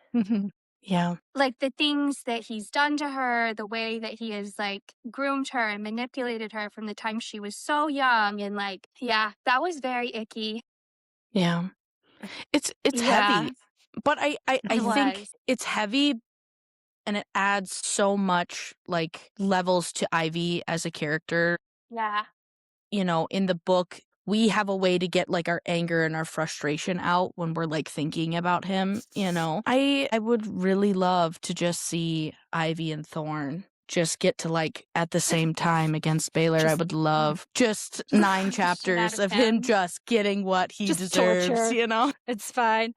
Yeah. Like the things that he's done to her, the way that he has like groomed her and manipulated her from the time she was so young, and like, yeah, that was very icky. Yeah. It's Yeah, heavy. But I it think was. it's heavy, and it adds so much like levels to Ivy as a character. Yeah. You know, in the book, we have a way to get like our anger and our frustration out when we're like thinking about him, you know. I would really love to just see Ivy and Thorn just get to like at the same time against Baylor. I would love just 9 chapters of him just getting what he Just deserves, torture. you know. It's fine.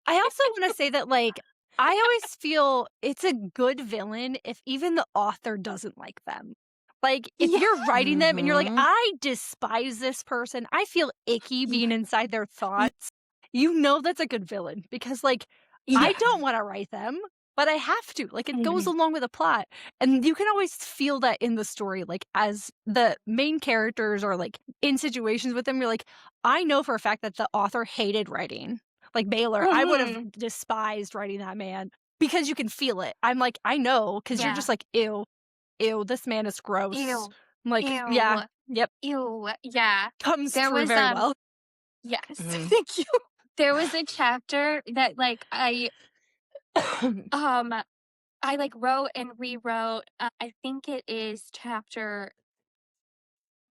I also want to say that, like, I always feel it's a good villain if even the author doesn't like them. Like, if Yeah. you're writing them and you're like, Mhm. I despise this person, I feel icky being inside their thoughts, you know that's a good villain because, like, I don't want to write them, but I have to. Like, it goes along with the plot. And you can always feel that in the story, like, as the main characters are, like, in situations with them, you're like, I know for a fact that the author hated writing. Like Baylor, I would have despised writing that man because you can feel it. I'm like, I know, because you're just like, ew, this man is gross. Ew. I'm like, Ew. yeah, yep, Ew. Yeah. comes There through was very well. yes. Mhm. Thank you. There was a chapter that like I like wrote and rewrote. I think it is chapter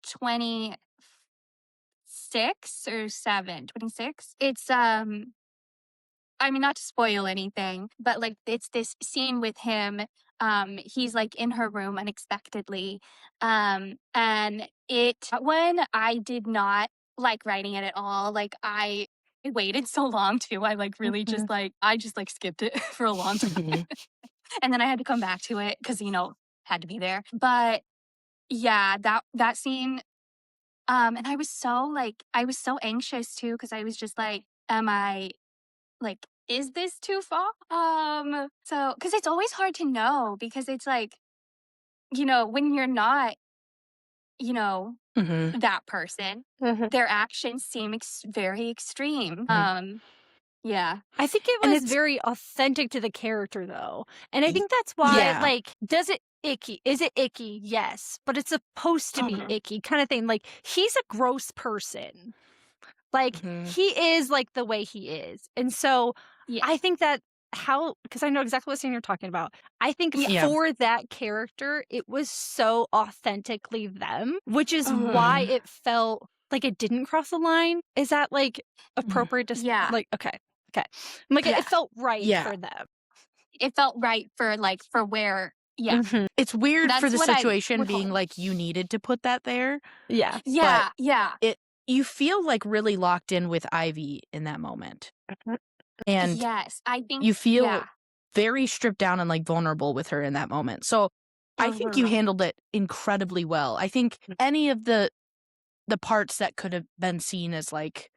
26 or 7. 26. It's I mean, not to spoil anything, but like it's this scene with him. He's like in her room unexpectedly. And when I did not like writing it at all. Like I waited so long too. I like really just like I just like skipped it for a long time. And then I had to come back to it because, you know, had to be there. But yeah, that scene, and I was so anxious too, because I was just like, am I like, is this too far? So because it's always hard to know because it's like, you know, when you're not, you know, Mhm. that person, their actions seem very extreme. Yeah. I think it And was it's- very authentic to the character, though. And I think that's why, Yeah. like, does it icky? Is it icky? Yes. But it's supposed to be icky kind of thing. Like, he's a gross person. Like, he is like the way he is. And so Yeah. I think that because I know exactly what scene you're talking about. I think Yeah. for that character, it was so authentically them, which is why it felt like it didn't cross the line. Is that like appropriate to Yeah. like, okay. Like, Yeah. it felt right Yeah. for them. It felt right for like for where. Yeah. It's weird for That's the what I situation would being hope. like you needed to put that there. Yeah. Yeah. Yeah. You feel like really locked in with Ivy in that moment. And Yes. I think you feel yeah. very stripped down and like vulnerable with her in that moment. So I think you handled it incredibly well. I think any of the parts that could have been seen as like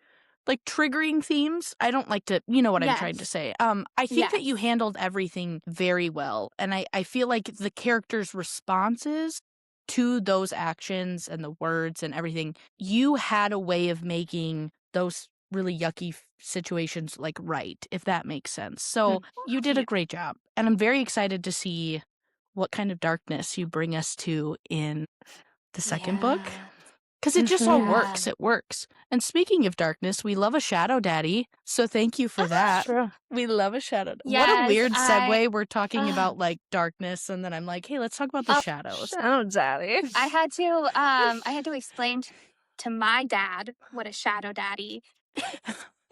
like triggering themes. I don't like to, you know what I'm trying to say. I think that you handled everything very well. And I feel like the characters' responses to those actions and the words and everything, you had a way of making those really yucky situations like right, if that makes sense. So you did a great job. And I'm very excited to see what kind of darkness you bring us to in the second book. Because it just all works. It works. And speaking of darkness, we love a shadow daddy. So thank you for that. True. We love a shadow. Yes, what a weird segue. We're talking about like darkness, and then I'm like, hey, let's talk about the shadows. Shadow daddy. I had to explain to my dad what a shadow daddy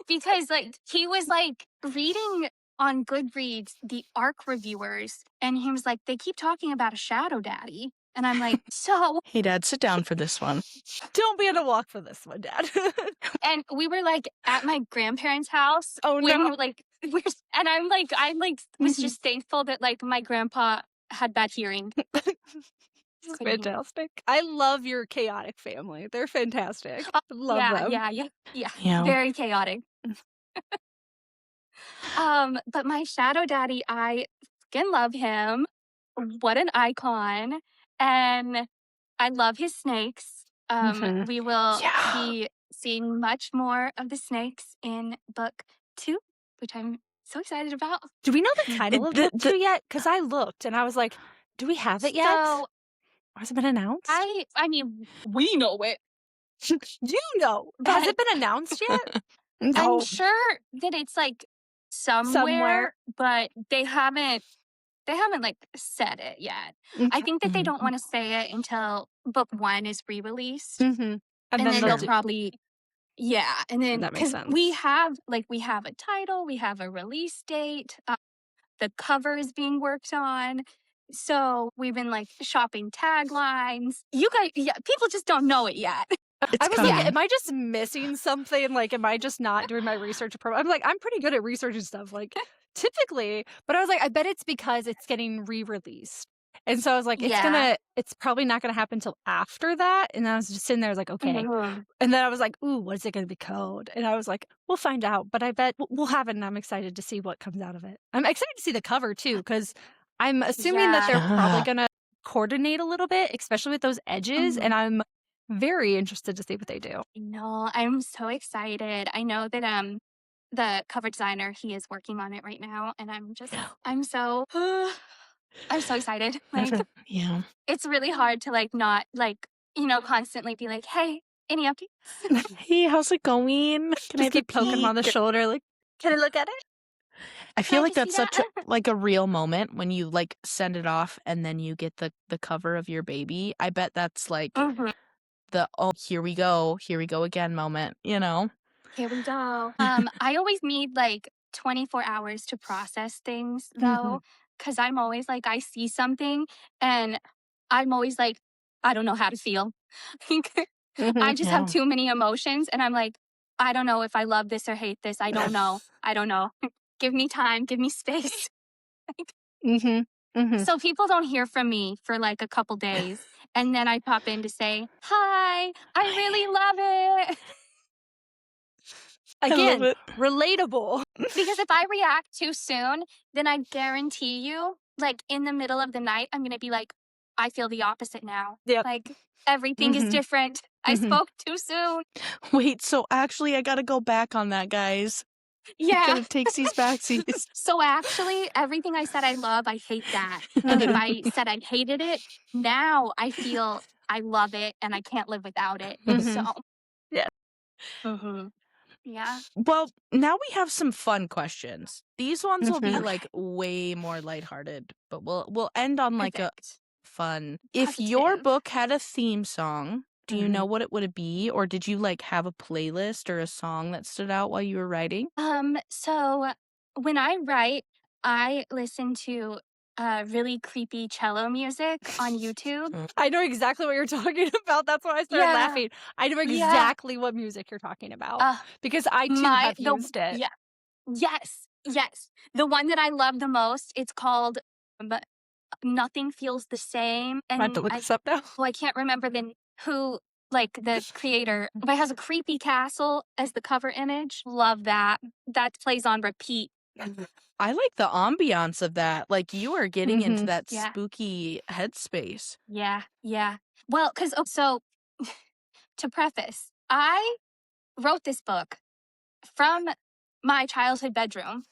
because like he was like reading on Goodreads the ARC reviewers, and he was like, they keep talking about a shadow daddy. And I'm like, so. Hey, Dad, sit down for this one. Don't be on a walk for this one, Dad. And we were like at my grandparents' house. Oh, when no. And I'm like, was just thankful that like my grandpa had bad hearing. It's fantastic. I love your chaotic family. They're fantastic. Love them. Yeah. Very chaotic. But my shadow daddy, I fucking love him. What an icon. And I love his snakes. We will be seeing much more of the snakes in book 2, which I'm so excited about. Do we know the title of book 2 yet? Because I looked and I was like, do we have it yet? Or has it been announced? I mean, we know it. You know. Has it been announced yet? No. I'm sure that it's like somewhere, but they haven't like said it yet. I think that they don't want to say it until book 1 is re-released. And then they'll probably and then that makes sense. we have a title, we have a release date, the cover is being worked on. So we've been like shopping taglines. You guys, people just don't know it yet. I was like, am I just missing something? Like, am I just not doing my research? I'm like, I'm pretty good at researching stuff, like typically. But I was like, I bet it's because it's getting re-released. And so I was like, it's probably not going to happen until after that. And I was just sitting there, I was like, okay. And then I was like, ooh, what is it going to be called? And I was like, we'll find out. But I bet we'll have it, and I'm excited to see what comes out of it. I'm excited to see the cover, too, because I'm assuming that they're probably going to coordinate a little bit, especially with those edges. And I'm very interested to see what they do. No, I'm so excited. I know that the cover designer, he is working on it right now, and I'm so excited. Like, it's really hard to like not like, constantly be like, hey, any updates? Hey, how's it going? Can I keep poking him on the shoulder? Like, can I look at it? I feel like that's such a real moment when you like send it off and then you get the cover of your baby. I bet that's like the here we go again moment, Here we go. I always need like 24 hours to process things though, because I'm always like, I see something and I'm always like, I don't know how to feel. I just have too many emotions, and I'm like, I don't know if I love this or hate this. I don't know. Give me time, give me space. So people don't hear from me for like a couple days, and then I pop in to say, hi, I really love it. Again, relatable. Because if I react too soon, then I guarantee you, like in the middle of the night, I'm going to be like, I feel the opposite now. Like everything is different. I spoke too soon. Wait, so actually I got to go back on that, guys. Yeah. It takes these backsies. So actually, everything I said I love, I hate that. And if I said I hated it, now I feel I love it and I can't live without it. So. Yeah. Yeah. Well, now we have some fun questions. These ones will be like way more lighthearted, but we'll end on like a fun. If your book had a theme song, do you know what it would be, or did you like have a playlist or a song that stood out while you were writing? So when I write, I listen to really creepy cello music on YouTube. I know exactly what you're talking about. That's why I started laughing. I know exactly what music you're talking about because I too have used it. Yeah. Yes. The one that I love the most, it's called Nothing Feels the Same. And I have to look this up now. Well, I can't remember who like the creator, but it has a creepy castle as the cover image. Love that. That plays on repeat. I like the ambiance of that. Like, you are getting into that Yeah. spooky headspace. Yeah. Well, because so to preface, I wrote this book from my childhood bedroom,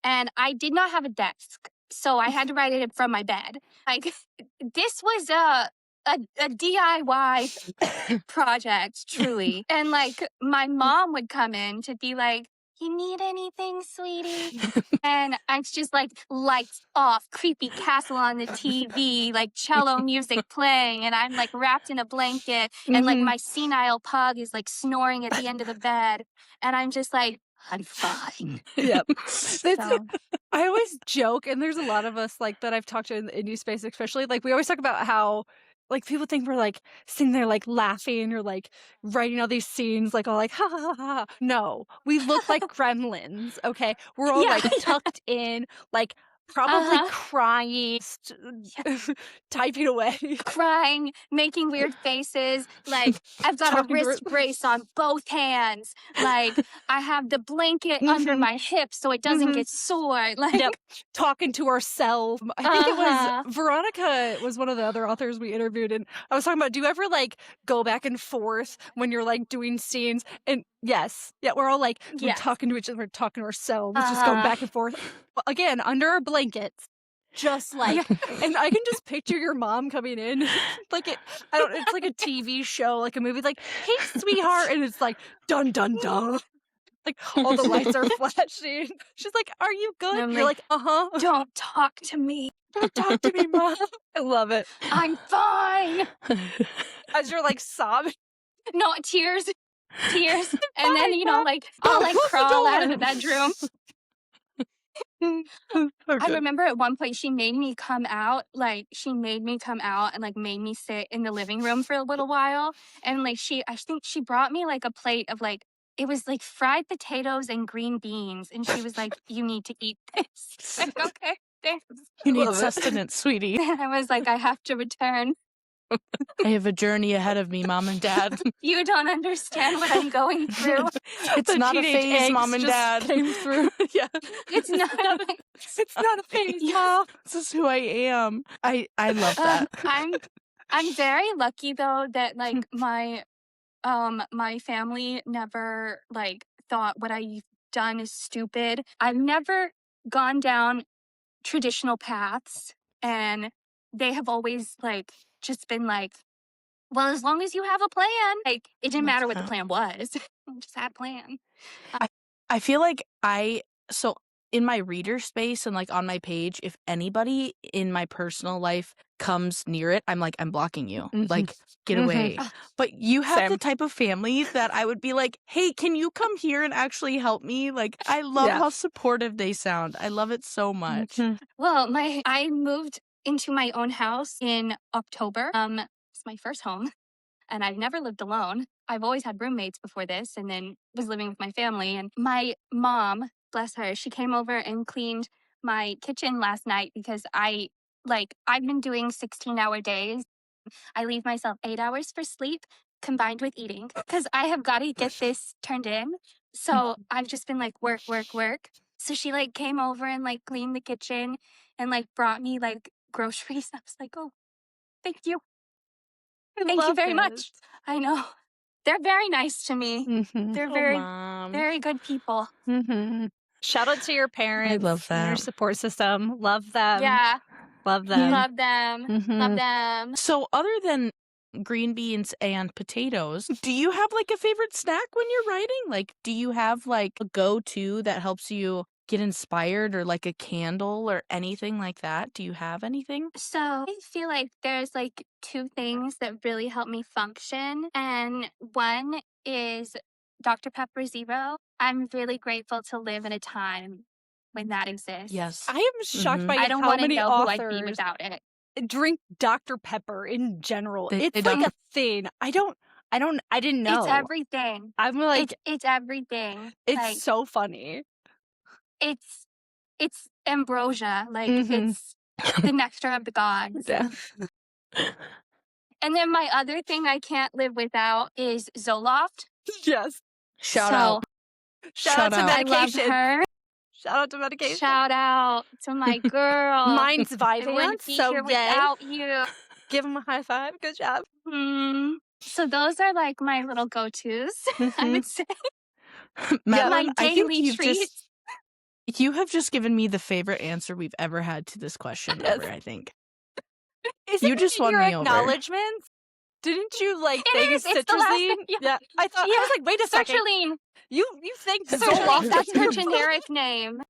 and I did not have a desk, so I had to write it from my bed. Like, this was a DIY project, truly. And like, my mom would come in to be like, "You need anything, sweetie?" And it's just like lights off, creepy castle on the TV, like cello music playing, and I'm like wrapped in a blanket, and like my senile pug is like snoring at the end of the bed, and I'm just like, I'm fine. Yep. So, I always joke, and there's a lot of us like that I've talked to in the indie space, especially like we always talk about how like people think we're like sitting there like laughing or like writing all these scenes like all like ha ha ha ha. No, we look like gremlins. Okay, we're all like tucked in, like probably crying, typing away, crying, making weird faces. Like, I've got a wrist brace on both hands. Like, I have the blanket under my hips so it doesn't get sore. Like, talking to ourselves. I think it was Veronica was one of the other authors we interviewed, and I was talking about, do you ever like go back and forth when you're like doing scenes? And yes, yeah, we're all like we're talking to each other, we're talking to ourselves, just going back and forth. Again, under our blankets. Just like, and I can just picture your mom coming in, like it's like a TV show, like a movie, like, "Hey, sweetheart," and it's like, dun dun dun, like all the lights are flashing. She's like, "Are you good?" And you're like, "Don't talk to me. Don't talk to me, Mom." I love it. I'm fine. As you're like sobbing. No, tears. And then, you know, like, I'll like crawl out of the bedroom. I remember at one point she made me come out and like made me sit in the living room for a little while. And like I think she brought me like a plate of like, it was like fried potatoes and green beans. And she was like, "You need to eat this." Like, okay, thanks. You need sustenance, sweetie. And I was like, I have to return. I have a journey ahead of me, Mom and Dad. You don't understand what I'm going through. It's not a phase, Mom and Dad. Came through. Yeah. It's not a phase, Mom. This is who I am. I love that. I'm very lucky though that like my family never like thought what I've done is stupid. I've never gone down traditional paths, and they have always like just been like, well, as long as you have a plan. Like, it didn't matter what the plan was. Just had a plan. I feel like so in my reader space and like on my page, if anybody in my personal life comes near it, I'm like, I'm blocking you. Like, get away. But you have the type of family that I would be like, hey, can you come here and actually help me? Like, I love how supportive they sound. I love it so much. Well, I moved into my own house in October. It's my first home, and I've never lived alone. I've always had roommates before this, and then was living with my family. And my mom, bless her, she came over and cleaned my kitchen last night because I've been doing 16-hour days. I leave myself 8 hours for sleep combined with eating because I have got to get this turned in. So I've just been like work. So she like came over and like cleaned the kitchen and like brought me like groceries. I was like, oh, thank you. Thank you very much. I know. They're very nice to me. They're very good people. Shout out to your parents. I love that. And your support system. Love them. Yeah. Love them. Love them. Love them. So other than green beans and potatoes, do you have like a favorite snack when you're writing? Like, do you have like a go-to that helps you get inspired, or like a candle or anything like that? Do you have anything? So I feel like there's like two things that really help me function. And one is Dr. Pepper Zero. I'm really grateful to live in a time when that exists. Yes. I am shocked by I don't how want to many know authors who I'd be without it. drink Dr. Pepper in general. They It's don't. like a thing. I didn't know. It's everything. I'm like, it's everything. it's like, so funny. It's ambrosia. Like, it's the nectar of the gods. Yeah. And then my other thing I can't live without is Zoloft. Yes. Shout out. Shout out to medication. I love her. Shout out to medication. Shout out to my girl. Mine's Vyvanse, I wouldn't be so here yay. without you. Give him a high five. Good job. So those are like my little go-tos, I would say. Madeline, My I think daily treats. you have just given me the favorite answer we've ever had to this question ever, I think. You just won me over. Acknowledgements? Didn't you like thank Citrulline? Yeah. I thought I was like, wait a second. Citrulline. You thanked Zoloft. That's her generic name.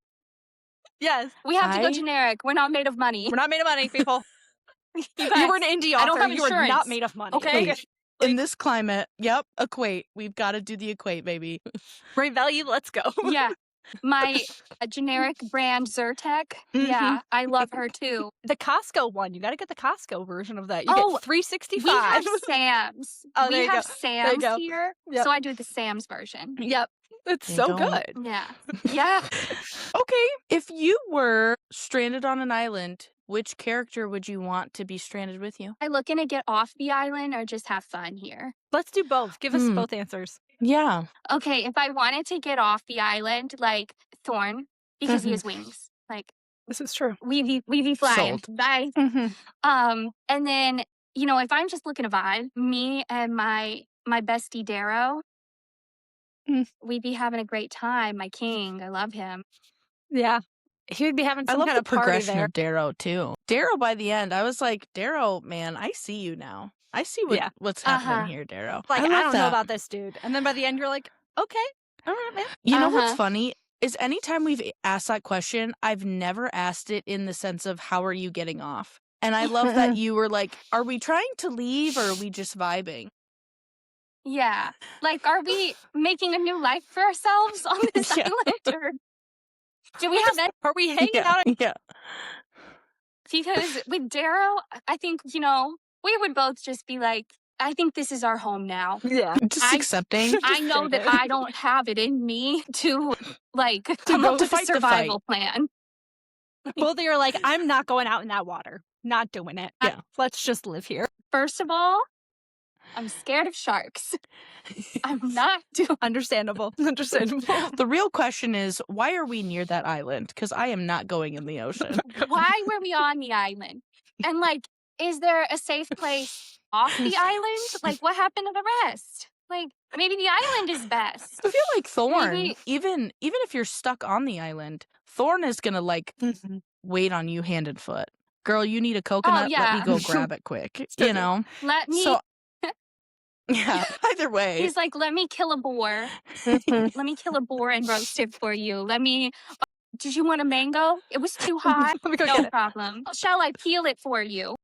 Yes. We have to go generic. We're not made of money. We're not made of money, people. You were an indie author. I don't have insurance. You are not made of money. Okay. In this climate, yep, equate. We've got to do the equate, baby. Great value, let's go. Yeah. My generic brand Zyrtec. Yeah, I love her too. The Costco one. You got to get the Costco version of that. You get $3.65. We have Sam's. Oh, we have Sam's here. Yep. So I do the Sam's version. Yep. It's so good. Yeah. Yeah. Okay. If you were stranded on an island, which character would you want to be stranded with you? Are you looking to get off the island or just have fun here? Let's do both. Give us both answers. Yeah. Okay, if I wanted to get off the island, like Thorn, because he has wings. Like, this is true. We be flying. Sold. Bye. And then, you know, if I'm just looking to vibe, me and my bestie Darrow, we'd be having a great time. My king, I love him. Yeah. He would be having some kind of progression party there. of Darrow too. Darrow, by the end, I was like, Darrow, man, I see you now. I see what's happening here, Darrow. Like, I don't know about this dude. And then by the end, you're like, okay, all right, man. You know what's funny is anytime we've asked that question, I've never asked it in the sense of how are you getting off? And I love that you were like, are we trying to leave or are we just vibing? Yeah. Like, are we making a new life for ourselves on this island? Or do we have that? Are we hanging out? Yeah. Because with Darrow, I think, you know, we would both just be like, I think this is our home now. Yeah. Just accepting. I know that I don't have it in me to, like, come up with a survival plan. Well, they're like, I'm not going out in that water. Not doing it. Yeah. Let's just live here. First of all, I'm scared of sharks. I'm not doing. Understandable. Understandable. The real question is, why are we near that island? Because I am not going in the ocean. Why were we on the island? And, like, is there a safe place off the island? Like, what happened to the rest? Like, maybe the island is best. I feel like Thorn, even if you're stuck on the island, Thorn is gonna like wait on you hand and foot. Girl, you need a coconut? Let me go grab it quick. You know? Let me. So, yeah, either way. He's like, let me kill a boar. Let me kill a boar and roast it for you. Did you want a mango? It was too hot. No problem. Shall I peel it for you?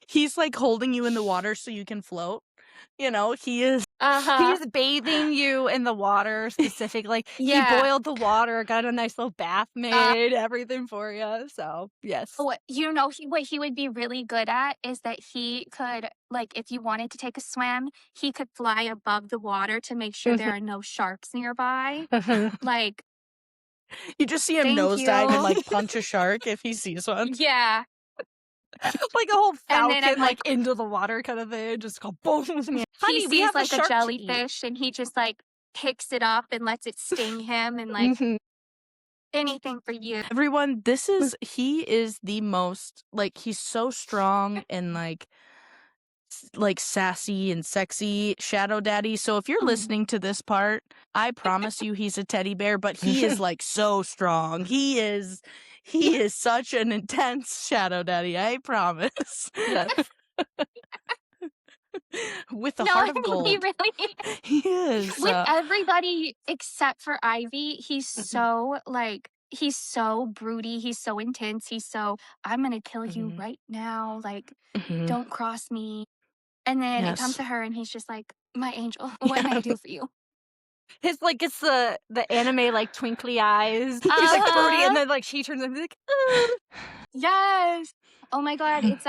He's like holding you in the water so you can float. You know, he is. He's bathing you in the water specifically. Like, he boiled the water, got a nice little bath made, everything for you. So, yes. You know, what he would be really good at is that he could, like, if you wanted to take a swim, he could fly above the water to make sure there are no sharks nearby. Like, you just see him nosedive and like punch a shark if he sees one. Yeah. Like a whole falcon, like into the water kind of thing. Just go boom. Honey, he sees like a jellyfish and he just like picks it up and lets it sting him and like anything for you. Everyone, he is the most, like, he's so strong and like sassy and sexy shadow daddy. So if you're listening to this part, I promise you he's a teddy bear, but he is like so strong. He is such an intense shadow daddy, I promise. With the heart of gold. He is. With everybody except for Ivy, he's so like, he's so broody, he's so intense, he's so, I'm gonna kill you right now, like, don't cross me. And then it comes to her and he's just like, my angel, what can I do for you? His like, it's the anime like twinkly eyes. He's like broody, and then like she turns and like, yes. Oh my god, it's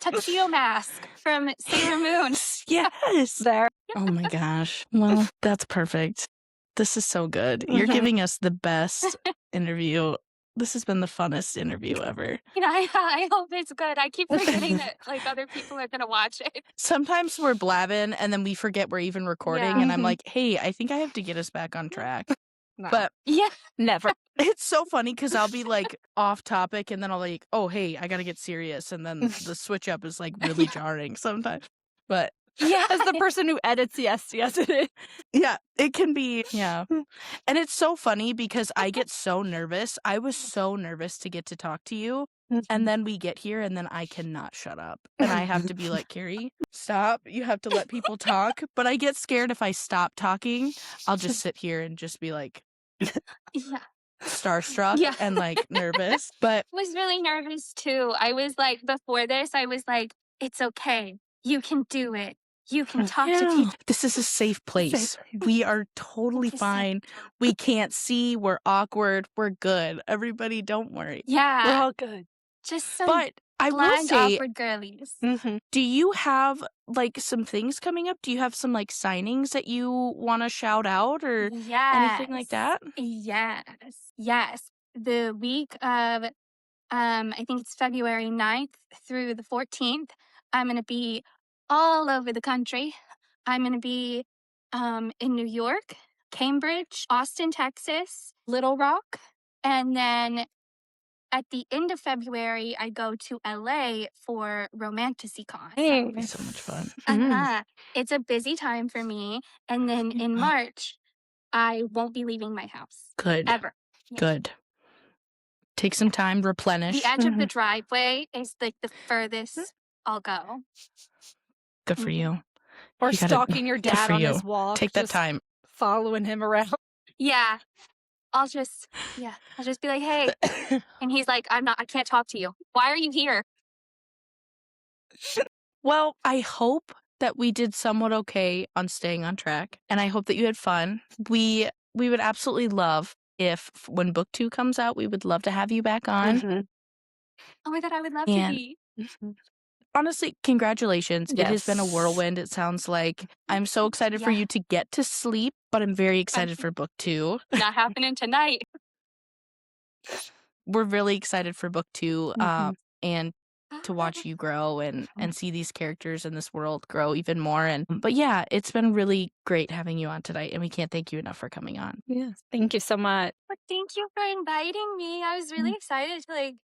Tuxedo Mask from Sailor Moon. Yes. There. Oh my gosh. Well, that's perfect. This is so good. You're giving us the best interview This has been the funnest interview ever. I hope it's good. I keep forgetting that like other people are gonna watch it. Sometimes we're blabbing and then we forget we're even recording, and I'm like, hey, I think I have to get us back on track. No. But Yeah, Never. it's so funny because I'll be like off topic and then I'll like, oh, hey, I gotta get serious, and then the switch up is like really jarring sometimes. But yeah. As the person who edits, yes, it is. yeah, it can be, yeah. And it's so funny because I get so nervous. I was so nervous to get to talk to you. And then we get here and then I cannot shut up. And I have to be like, Carrie, stop. You have to let people talk. But I get scared if I stop talking. I'll just sit here and just be like Yeah. starstruck and like nervous. But I was really nervous too. I was like, before this, I was like, it's okay. You can do it. You can talk to people. This is a safe place. We are totally fine. We can't see. We're awkward. We're good. Everybody, don't worry. Yeah. We're all good. Just some But I will bland, say, awkward girlies. do you have like some things coming up? Do you have some like signings that you want to shout out or anything like that? Yes. The week of, I think it's February 9th through the 14th, I'm going to be all over the country. I'm going to be in New York, Cambridge, Austin, Texas, Little Rock, and then at the end of February, I go to LA for Romantasy Con. That'll be so much fun. It's a busy time for me. And then in March, I won't be leaving my house. Good. Ever. Yeah. Good. Take some time, replenish. The edge of the driveway is like the furthest I'll go. Good for you. Or stalking your dad on his walk. Take that time. Following him around. Yeah. I'll just be like, hey. And he's like, I can't talk to you. Why are you here? Well, I hope that we did somewhat okay on staying on track, and I hope that you had fun. We would absolutely love if when book 2 comes out, we would love to have you back on. Oh my God, I would love to be. Honestly, congratulations. Yes. It has been a whirlwind, it sounds like. I'm so excited for you to get to sleep, but I'm very excited for book 2. Not happening tonight. We're really excited for book 2 and to watch you grow and see these characters in this world grow even more. But yeah, it's been really great having you on tonight, and we can't thank you enough for coming on. Yes, thank you so much. Well, thank you for inviting me. I was really excited to like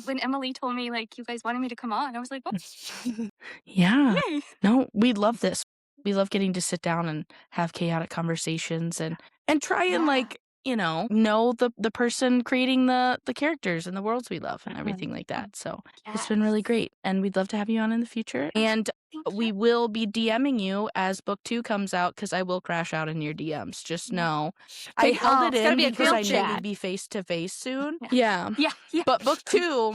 when Emily told me like you guys wanted me to come on. I was like, oh. Yeah. Yay. No, we love this. We love getting to sit down and have chaotic conversations and try and like, know the person creating the characters and the worlds we love and everything like that. So it's been really great, and we'd love to have you on in the future. And we will be DMing you as book 2 comes out, because I will crash out in your DMs. Just know. I held it in because I knew we'd be face to face soon. Yeah. But book 2,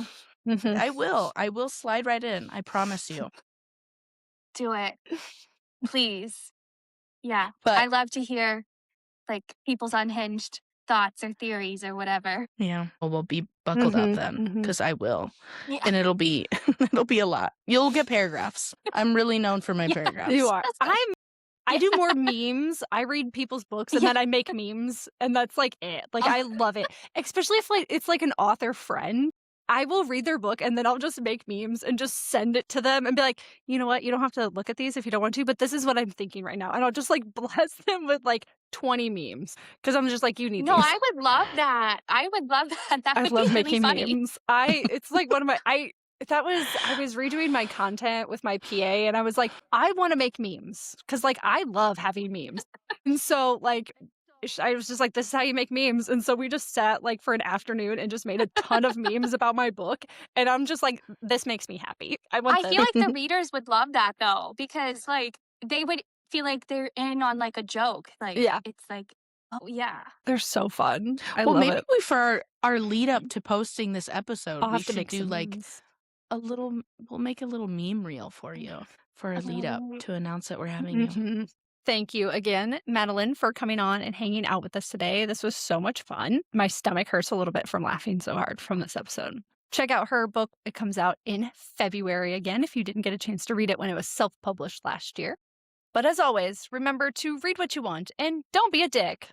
I will slide right in. I promise you. Do it, please. Yeah, but I love to hear like people's unhinged thoughts or theories or whatever. Yeah, well, we'll be buckled up then, because I will, and it'll be a lot. You'll get paragraphs. I'm really known for my paragraphs. You are. I do more memes. I read people's books and then I make memes, and that's like it. Like I love it, especially if like it's like an author friend. I will read their book and then I'll just make memes and just send it to them and be like, you know what? You don't have to look at these if you don't want to, but this is what I'm thinking right now. And I'll just like bless them with like 20 memes because I'm just like, you need these. No, I would love that. I would love that. That would be really making funny. Memes. It's like one of my, I was redoing my content with my PA and I was like, I want to make memes because like I love having memes. And so like, I was just like, this is how you make memes. And so we just sat like for an afternoon and just made a ton of memes about my book. And I'm just like, this makes me happy. I feel like the readers would love that though, because like they would feel like they're in on like a joke. Like, it's like, oh yeah. They're so fun. Maybe for our lead up to posting this episode, we should do like memes. We'll make a little meme reel for you for a lead up to announce that we're having you. Thank you again, Madeline, for coming on and hanging out with us today. This was so much fun. My stomach hurts a little bit from laughing so hard from this episode. Check out her book. It comes out in February again if you didn't get a chance to read it when it was self-published last year. But as always, remember to read what you want and don't be a dick.